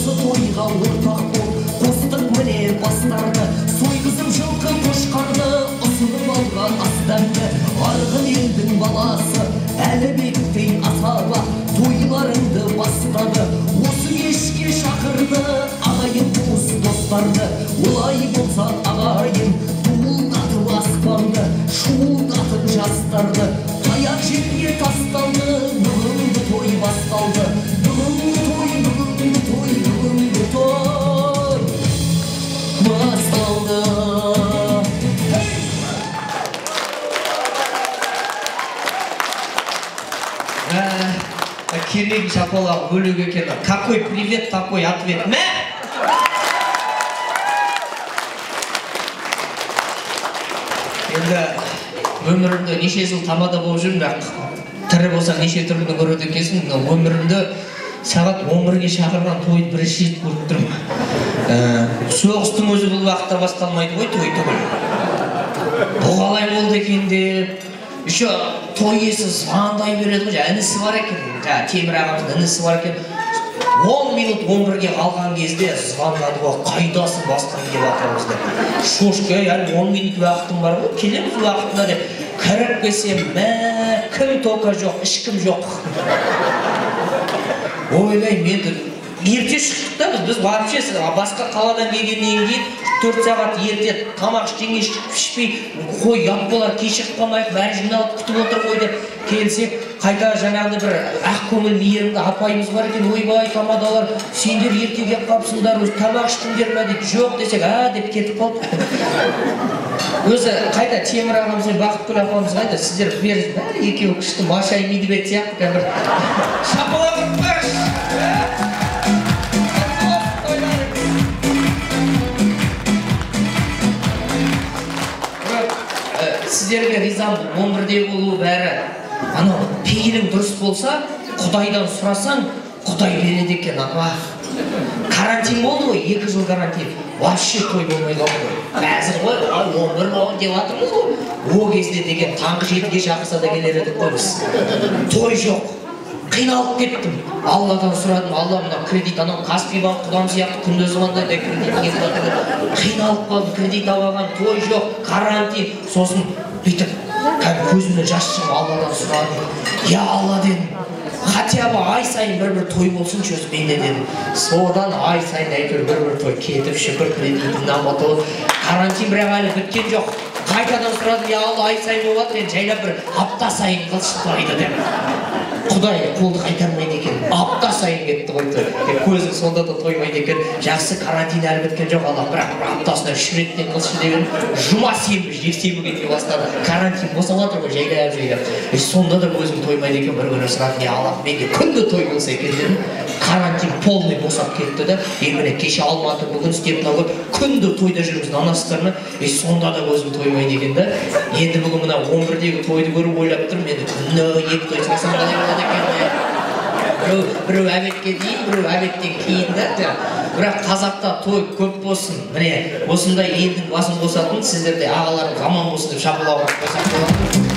осы тойға ортақ бол, қостық міне бастарды, сойғызып жылқы қошқарды, ұсынып алған астарды. Арғын елдің баласы Әлібектей асаба тойларыңды бастады, осы кешке шақырды ағайын туыс достарды. Олай болса ағайын дуылдатып аспанды, шуылдатып жастарды, аяқ жерге тасталды, бүгінгі той басталды. Бүгінгі той, бүгінгі той, бүгінгі той басталды. Кереги шапалақ бөлік екен. Какой привет, такой ответ. Мә! Енді өмірімді неше жыл тамада болып жүрмін, бірақ тірі болсаң неше түрліні көреді екенсің. Өмірімді сағат 11-ге шақырған тойды бірінші рет көріп тұрмын. Соғыстың өзі бұл уақытта басталмайды ғой, той түгіл. Бұл қалай болды екен деп, еще той иесі звондай береді ғой, інісі бар екен, Темір ағамыздың інісі бар екен. 10 минут 11-ге қалған кезде звондады ғой, қайдасың бастан деп атырмызды. Шошқа, әлі 10 минут уақытым бар ғой, келеміз уақытында деп. Кіріп келсем, кім тоқа жоқ, ешкім жоқ. Ойлаймын, енді ерте шықтық та біз вообще басқа қаладан келгеннен кейін 4 сағат ерте тамақ ештеңе ішпей қой ят болар, кешігіп қалмайық, бәрі жиналып күтіп отыр ғой деп келсек, қайта жаңағыдай бір ақ көңіл мейірімді апайымыз бар екен. Ойбай тамадалар, сендер ерте келіп қалыпсыңдар, өзі тамақ іштіңдер ме дейді. Жоқ десек, деп кетіп қалды. Өзі қайта Темір ағамыз бен Бақытгүл апамыз қайда, сіздер бәрі екеуі күшті Маша и Медведь сияқты бір шапалақ сіздерге ризамын. 11-де болу бәрі. Анау пейілің дұрыс болса, Құдайдан сұрасаң, Құдай береді екен. Карантин болды ғой, 2 жыл карантин. Вообще той болмай қалды ғой. Қазір ғой, 11 деп атырмыз ғой. О кезде деген таңғы 7-ге шақырса да келер едік қой біз. Той жоқ. Қиналып кеттім. Алладан сұрадым, Алла мына кредит, анау Каспий банк құдам сияқты күнде звондайды, кредит кетіп. Қиналып қалдым, кредит алған, той жоқ, карантин. Сосын бүйтіп, көзімнен жас шығып Алладан сұрадым. Я Алла дедім, хотя бы ай сайын бір той болсын сөз менде дедім. Содан ай сайын әйтеуір бір той кетіп, шүкір кредитімді ұмытып. Карантин бірақ әлі біткен жоқ. Қайтадан сұрадым, я Алла ай сайын болады, мен жайлап бір апта сайын қылшы тойды деп. Құдай қолды қайтармайды екен, апта сайын кетті ғой той. Көзің сонда да тоймайды екен. Жақсы карантин әлі біткен жоқ, Алла бірақ аптасына 3 реттен қылшы деген. Жұма сенбі, жексенбі кете бастады. Карантин босап жатыр ғой, жайлап. Сонда да көзім тоймайды екен. Бір күні сұрадым, я Алла, менде күнде той болса екен дедім. Карантин полный босап кетті да. Міне кеше Алматы бүгін істеп күнде тойда жүрміз анасыздарына. Сонда да көзім тоймайды екен да. Енді бүгін мына 11-дегі тойды көріп ойлап тұрмын. Енді күнде 2 той жасасам қалай болады екен. Біреу әбетке дейін, біреу әбеттен кейін да. Бірақ қазақта той көп болсын. Міне осындай елдің басын қосатын, сіздерде ағаларың аман болсын деп шапалауға қосақ болады.